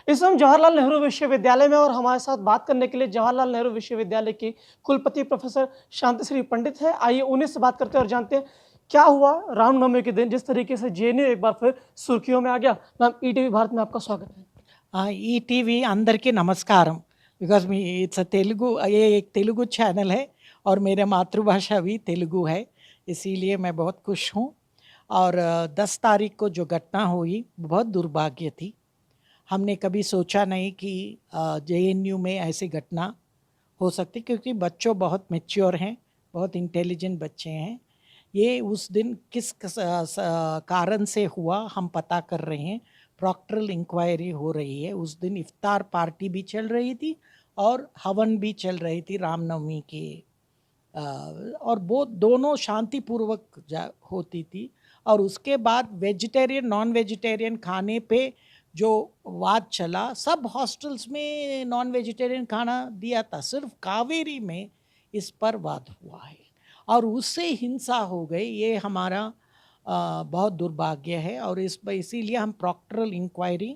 इस समय हम जवाहरलाल नेहरू विश्वविद्यालय में और हमारे साथ बात करने के लिए जवाहरलाल नेहरू विश्वविद्यालय की कुलपति प्रोफेसर शांतिश्री पंडित है। आइए उन्हीं से बात करते हैं और जानते हैं क्या हुआ रामनवमी के दिन जिस तरीके से जेएनयू एक बार फिर सुर्खियों में आ गया। मैम ईटीवी भारत में आपका स्वागत है। ఈటీవీ అందరికీ నమస్కారం because me it's a Telugu ये एक तेलुगु चैनल है और मेरा मातृभाषा भी तेलुगु है, इसीलिए मैं बहुत खुश हूँ। और 10 तारीख को जो घटना हुई बहुत दुर्भाग्य थी। हमने कभी सोचा नहीं कि जेएनयू में ऐसी घटना हो सकती, क्योंकि बच्चों बहुत मैच्योर हैं, बहुत इंटेलिजेंट बच्चे हैं। ये उस दिन किस कारण से हुआ हम पता कर रहे हैं। प्रॉक्टरल इंक्वायरी हो रही है। उस दिन इफ्तार पार्टी भी चल रही थी और हवन भी चल रही थी रामनवमी की, और वो दोनों शांतिपूर्वक होती थी। और उसके बाद वेजिटेरियन नॉन वेजिटेरियन खाने पे जो वाद चला, सब हॉस्टल्स में नॉन वेजिटेरियन खाना दिया था, सिर्फ कावेरी में इस पर वाद हुआ है और उससे हिंसा हो गई। ये हमारा बहुत दुर्भाग्य है और इसीलिए हम प्रॉक्टरल इंक्वायरी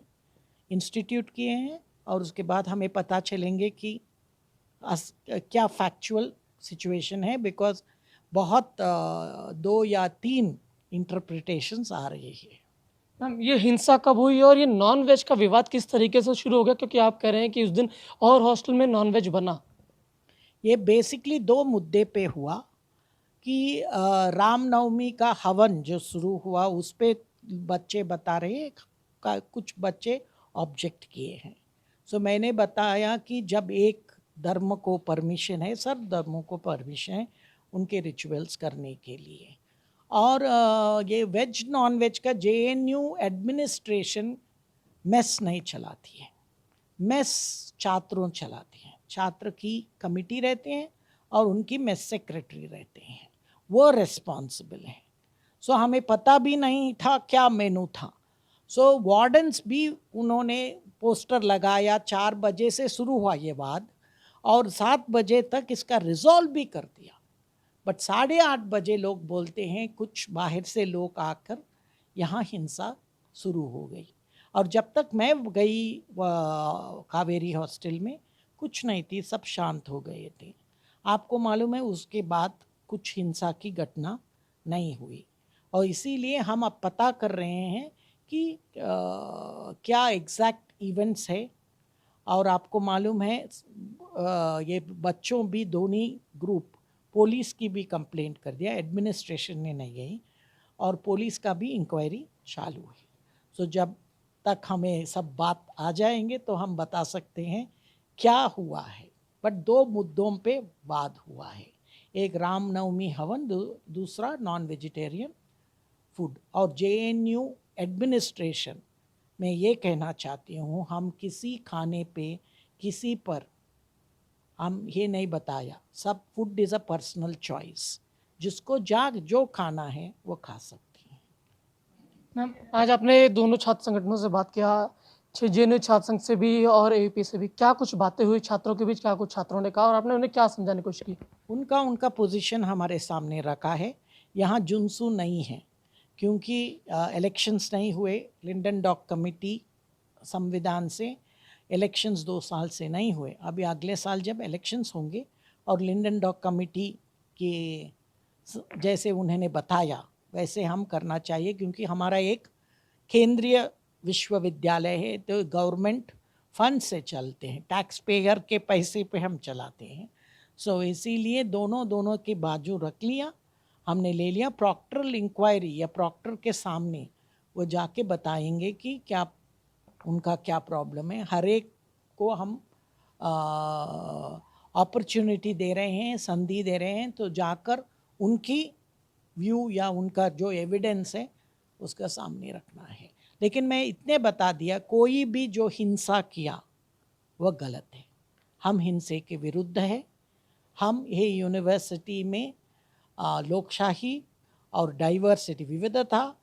इंस्टीट्यूट किए हैं और उसके बाद हमें पता चलेंगे कि क्या फैक्चुअल सिचुएशन है, बिकॉज बहुत 2 या 3 इंटरप्रिटेशंस आ रही है। मैम ये हिंसा कब हुई और ये नॉन वेज का विवाद किस तरीके से शुरू हो गया, क्योंकि आप कह रहे हैं कि उस दिन और हॉस्टल में नॉन वेज बना। ये बेसिकली 2 मुद्दे पे हुआ कि रामनवमी का हवन जो शुरू हुआ उस पे बच्चे बता रहे हैं, कुछ बच्चे ऑब्जेक्ट किए हैं। सो मैंने बताया कि जब एक धर्म को परमिशन है, सब धर्मों को परमिशन है उनके रिचुअल्स करने के लिए। और ये वेज नॉन वेज का जेएनयू एडमिनिस्ट्रेशन मेस नहीं चलाती है, मेस छात्रों चलाती हैं। छात्र की कमिटी रहते हैं और उनकी मेस सेक्रेटरी रहते हैं, वो रिस्पॉन्सिबल है। सो हमें पता भी नहीं था क्या मेनू था। सो वार्डन्स भी उन्होंने पोस्टर लगाया, 4 बजे से शुरू हुआ ये वाद और 7 बजे तक इसका रिजॉल्व भी कर दिया। बट 8:30 बजे लोग बोलते हैं कुछ बाहर से लोग आकर यहाँ हिंसा शुरू हो गई। और जब तक मैं गई कावेरी हॉस्टल में कुछ नहीं थी, सब शांत हो गए थे। आपको मालूम है उसके बाद कुछ हिंसा की घटना नहीं हुई और इसीलिए हम अब पता कर रहे हैं कि क्या एग्जैक्ट इवेंट्स है। और आपको मालूम है ये बच्चों भी दोनों ग्रुप पुलिस की भी कंप्लेंट कर दिया, एडमिनिस्ट्रेशन ने नहीं गई और पुलिस का भी इंक्वायरी चालू है। सो जब तक हमें सब बात आ जाएंगे तो हम बता सकते हैं क्या हुआ है। बट 2 मुद्दों पे वाद हुआ है, एक रामनवमी हवन, दूसरा नॉन वेजिटेरियन फूड। और जेएनयू एडमिनिस्ट्रेशन मैं ये कहना चाहती हूँ, हम किसी खाने पे किसी पर हम ये नहीं बताया, सब food is a personal choice, जिसको जो खाना है वो खा सकती हैं। मैम आज आपने दोनों छात्र संगठनों से बात किया, जेएनयू छात्र संघ से भी और एबीपी से भी, क्या कुछ बातें हुई छात्रों के बीच, क्या कुछ छात्रों ने कहा और आपने उन्हें क्या समझाने की कोशिश की? उनका पोजीशन हमारे सामने रखा है। यहाँ जुनसू नहीं है क्योंकि इलेक्शंस नहीं हुए। लिंडन डॉक कमेटी संविधान से इलेक्शंस 2 साल से नहीं हुए। अभी अगले साल जब इलेक्शंस होंगे और लिंडन डॉक कमेटी के जैसे उन्होंने बताया वैसे हम करना चाहिए, क्योंकि हमारा एक केंद्रीय विश्वविद्यालय है तो गवर्नमेंट फंड से चलते हैं, टैक्स पेयर के पैसे पे हम चलाते हैं। सो इसीलिए दोनों के बाजू रख लिया, हमने ले लिया। प्रॉक्टरल इंक्वायरी या प्रॉक्टर के सामने वो जाके बताएंगे कि क्या उनका क्या प्रॉब्लम है। हर एक को हम अपॉर्चुनिटी दे रहे हैं, संधि दे रहे हैं, तो जाकर उनकी व्यू या उनका जो एविडेंस है उसका सामने रखना है। लेकिन मैं इतने बता दिया, कोई भी जो हिंसा किया वह गलत है। हम हिंसे के विरुद्ध है। हम ये यूनिवर्सिटी में लोकशाही और डाइवर्सिटी, विविधता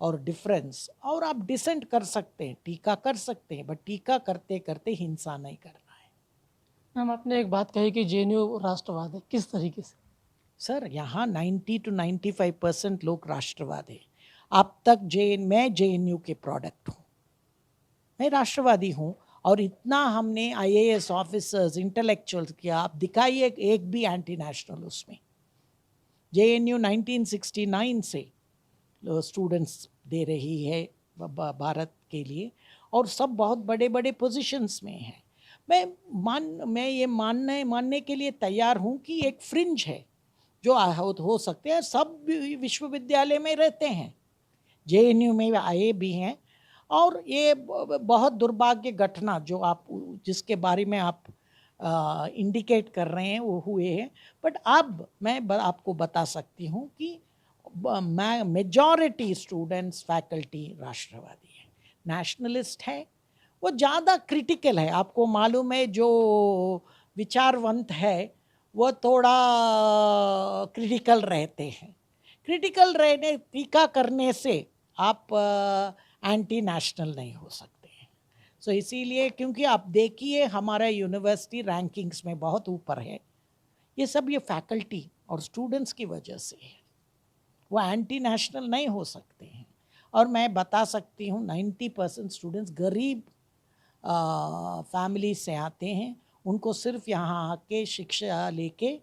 और डिफरेंस, और आप डिसेंट कर सकते हैं, टीका कर सकते हैं, बट टीका करते करते हिंसा नहीं करना है। मैम आपने एक बात कही कि जेएनयू राष्ट्रवाद है, किस तरीके से? सर यहाँ 90 to 95% लोग राष्ट्रवाद है। अब तक मैं जेएनयू के प्रोडक्ट हूँ, मैं राष्ट्रवादी हूँ और इतना हमने आईएएस ऑफिसर्स इंटेलेक्चुअल्स किया, आप दिखाइए एक भी एंटी नेशनल उसमें। जेएनयू 1969 से स्टूडेंट्स दे रही है भारत के लिए, और सब बहुत बड़े बड़े पोजीशंस में हैं। मैं ये मानने के लिए तैयार हूँ कि एक फ्रिंज है जो हो सकते हैं, सब विश्वविद्यालय में रहते हैं, जेएनयू में आए भी हैं। और ये बहुत दुर्भाग्य घटना जो आप जिसके बारे में आप इंडिकेट कर रहे हैं वो हुए हैं। बट अब मैं आपको बता सकती हूँ कि मेजॉरिटी स्टूडेंट्स फैकल्टी राष्ट्रवादी है, नेशनलिस्ट है, वो ज़्यादा क्रिटिकल है। आपको मालूम है जो विचारवंत है वो थोड़ा क्रिटिकल रहते हैं। क्रिटिकल रहने टीका करने से आप एंटी नेशनल नहीं हो सकते हैं। सो इसीलिए, क्योंकि आप देखिए हमारा यूनिवर्सिटी रैंकिंग्स में बहुत ऊपर है, ये सब ये फैकल्टी और स्टूडेंट्स की वजह से है, वो एंटी नेशनल नहीं हो सकते हैं। और मैं बता सकती हूँ 90% स्टूडेंट्स गरीब फैमिली से आते हैं, उनको सिर्फ यहाँ आके शिक्षा लेके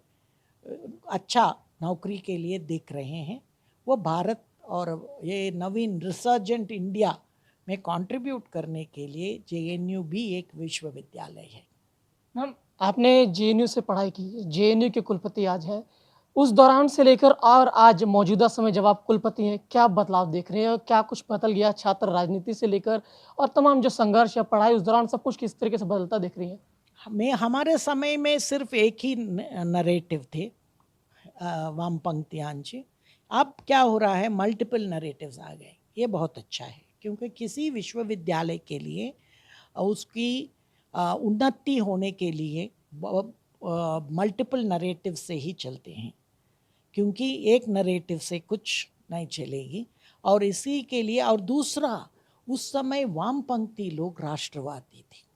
अच्छा नौकरी के लिए देख रहे हैं। वो भारत और ये नवीन रिसर्जेंट इंडिया में कंट्रीब्यूट करने के लिए जेएनयू भी एक विश्वविद्यालय है। मैम, आपने जेएनयू से पढ़ाई की, जेएनयू के कुलपति आज हैं, उस दौरान से लेकर और आज मौजूदा समय जब आप कुलपति हैं, क्या बदलाव देख रहे हैं और क्या कुछ बदल गया छात्र राजनीति से लेकर और तमाम जो संघर्ष या पढ़ाई उस दौरान सब कुछ किस तरीके से बदलता देख रही हैं? हमारे समय में सिर्फ एक ही नरेटिव थे वामपंथियांचे। अब क्या हो रहा है, मल्टीपल नरेटिव्स आ गए। ये बहुत अच्छा है, क्योंकि किसी विश्वविद्यालय के लिए उसकी उन्नति होने के लिए मल्टीपल नरेटिव से ही चलते हैं, क्योंकि एक नरेटिव से कुछ नहीं चलेगी। और इसी के लिए, और दूसरा, उस समय वामपंथी लोग राष्ट्रवादी थे,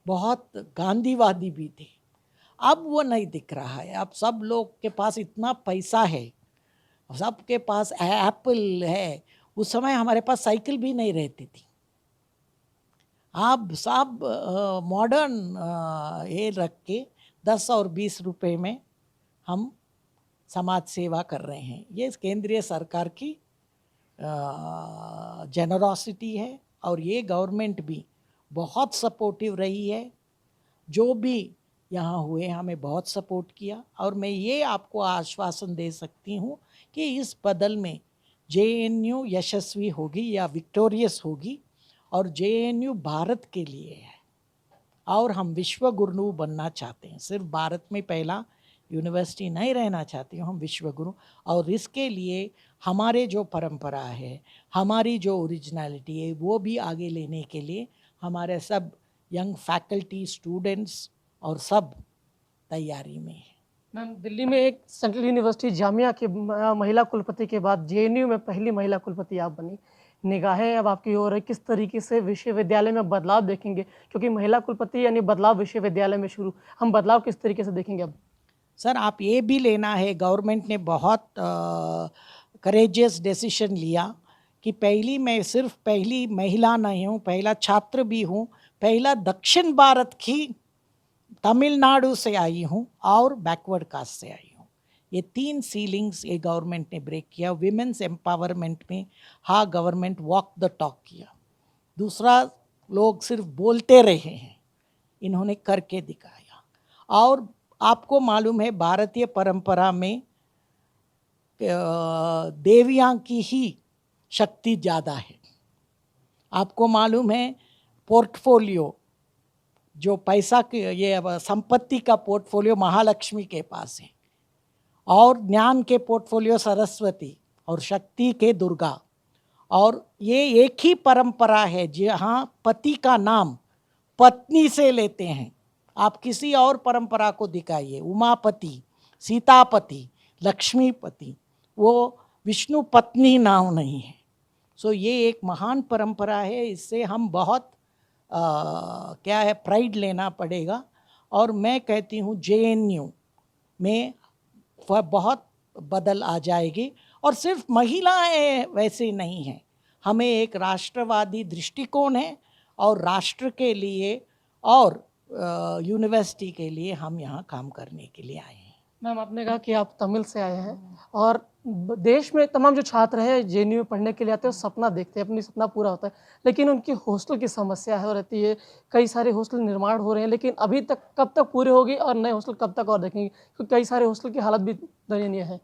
बहुत गांधीवादी भी थे। अब वो नहीं दिख रहा है। अब सब लोग के पास इतना पैसा है, सबके पास एप्पल है। उस समय हमारे पास साइकिल भी नहीं रहती थी। अब सब मॉडर्न ये रख के 10 और 20 रुपए में हम समाज सेवा कर रहे हैं। ये केंद्रीय सरकार की जेनरोसिटी है, और ये गवर्नमेंट भी बहुत सपोर्टिव रही है। जो भी यहाँ हुए हमें बहुत सपोर्ट किया, और मैं ये आपको आश्वासन दे सकती हूँ कि इस बदल में जेएनयू यशस्वी होगी या विक्टोरियस होगी, और जेएनयू भारत के लिए है, और हम विश्व गुरु बनना चाहते हैं। सिर्फ भारत में पहला यूनिवर्सिटी नहीं रहना चाहते हैं, हम विश्व गुरु। और इसके लिए हमारे जो परंपरा है, हमारी जो ओरिजिनलिटी है, वो भी आगे लेने के लिए हमारे सब यंग फैकल्टी, स्टूडेंट्स और सब तैयारी में है। मैम, दिल्ली में एक सेंट्रल यूनिवर्सिटी जामिया के महिला कुलपति के बाद जेएनयू में पहली महिला कुलपति आप बनी। निगाहें अब आपकी ओर है, किस तरीके से विश्वविद्यालय में बदलाव देखेंगे? क्योंकि महिला कुलपति यानी बदलाव विश्वविद्यालय में शुरू, हम बदलाव किस तरीके से देखेंगे अब? सर, आप ये भी लेना है, गवर्नमेंट ने बहुत करेजियस डिसीजन लिया कि मैं सिर्फ पहली महिला नहीं हूँ, पहला छात्र भी हूँ, पहला दक्षिण भारत की तमिलनाडु से आई हूँ और बैकवर्ड कास्ट से आई हूँ। ये 3 सीलिंग्स ये गवर्नमेंट ने ब्रेक किया। विमेंस एम्पावरमेंट में हाँ, गवर्नमेंट वॉक द टॉक किया। दूसरा, लोग सिर्फ बोलते रहे हैं, इन्होंने करके दिखाया। और आपको मालूम है भारतीय परंपरा में देवियाँ की ही शक्ति ज़्यादा है। आपको मालूम है पोर्टफोलियो, जो पैसा की ये संपत्ति का पोर्टफोलियो महालक्ष्मी के पास है, और ज्ञान के पोर्टफोलियो सरस्वती, और शक्ति के दुर्गा। और ये एक ही परंपरा है जहाँ पति का नाम पत्नी से लेते हैं। आप किसी और परंपरा को दिखाइए, उमापति, सीतापति, लक्ष्मीपति, वो विष्णु पत्नी नाम नहीं है। सो ये एक महान परंपरा है, इससे हम बहुत क्या है, प्राइड लेना पड़ेगा। और मैं कहती हूँ जेएनयू में बहुत बदल आ जाएगी। और सिर्फ महिलाएं वैसे नहीं हैं, हमें एक राष्ट्रवादी दृष्टिकोण है, और राष्ट्र के लिए और यूनिवर्सिटी के लिए हम यहाँ काम करने के लिए आए हैं। मैम, आपने कहा कि आप तमिल से आए हैं और देश में तमाम जो छात्र हैं जेएनयू में पढ़ने के लिए आते हैं, सपना देखते हैं, अपनी सपना पूरा होता है, लेकिन उनकी हॉस्टल की समस्या है रहती है। कई सारे हॉस्टल निर्माण हो रहे हैं, लेकिन अभी तक कब तक पूरे होगी और नए हॉस्टल कब तक और देखेंगे, क्योंकि कई सारे हॉस्टल की हालत भी दयनीय है।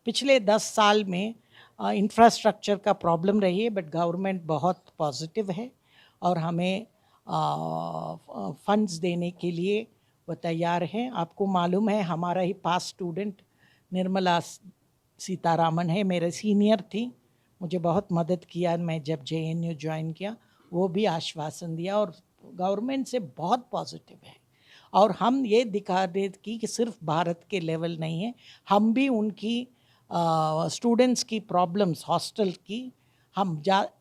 पिछले 10 साल में इंफ्रास्ट्रक्चर का प्रॉब्लम रही है, बट गवर्नमेंट बहुत पॉजिटिव है और हमें फंड्स देने के लिए वो तैयार हैं। आपको मालूम है हमारा ही पास स्टूडेंट निर्मला सीतारामन है, मेरे सीनियर थी, मुझे बहुत मदद किया मैं जब जेएनयू ज्वाइन किया, वो भी आश्वासन दिया और गवर्नमेंट से बहुत पॉजिटिव है। और हम ये दिखा रहे कि सिर्फ भारत के लेवल नहीं है, हम भी उनकी स्टूडेंट्स की प्रॉब्लम्स हॉस्टल की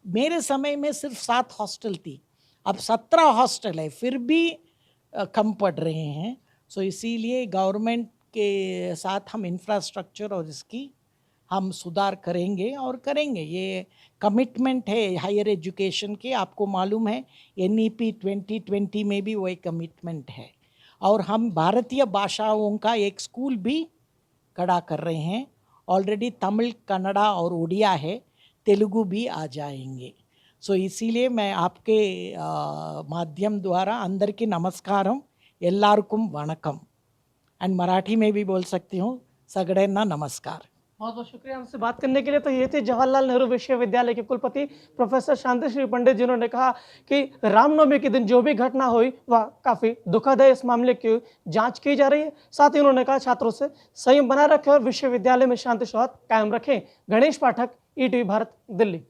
मेरे समय में सिर्फ 7 हॉस्टल थी, अब 17 हॉस्टल है, फिर भी कम पड़ रहे हैं। सो इसीलिए गवर्नमेंट के साथ हम इंफ्रास्ट्रक्चर और इसकी हम सुधार करेंगे और करेंगे, ये कमिटमेंट है हायर एजुकेशन के। आपको मालूम है NEP 2020 में भी वो एक कमिटमेंट है और हम भारतीय भाषाओं का एक स्कूल भी खड़ा कर रहे हैं। ऑलरेडी तमिल, कन्नड़ा और उड़िया है, तेलुगु भी आ जाएंगे। सो इसीलिए मैं आपके माध्यम द्वारा अंदर की नमस्कारम, एल्लारुकुम वणकम, एंड मराठी में भी बोल सकती हूँ, सगड़ेंना नमस्कार। बहुत बहुत शुक्रिया हमसे बात करने के लिए। तो ये थे जवाहरलाल नेहरू विश्वविद्यालय के कुलपति प्रोफेसर शांतिश्री पंडित, जिन्होंने कहा कि रामनवमी के दिन जो भी घटना हुई वह काफ़ी दुखद है, इस मामले की जांच की जा रही है। साथ ही उन्होंने कहा छात्रों से संयम बनाए रखें और विश्वविद्यालय में शांति सौहार्द कायम रखें। गणेश पाठक, ETV भारत, दिल्ली।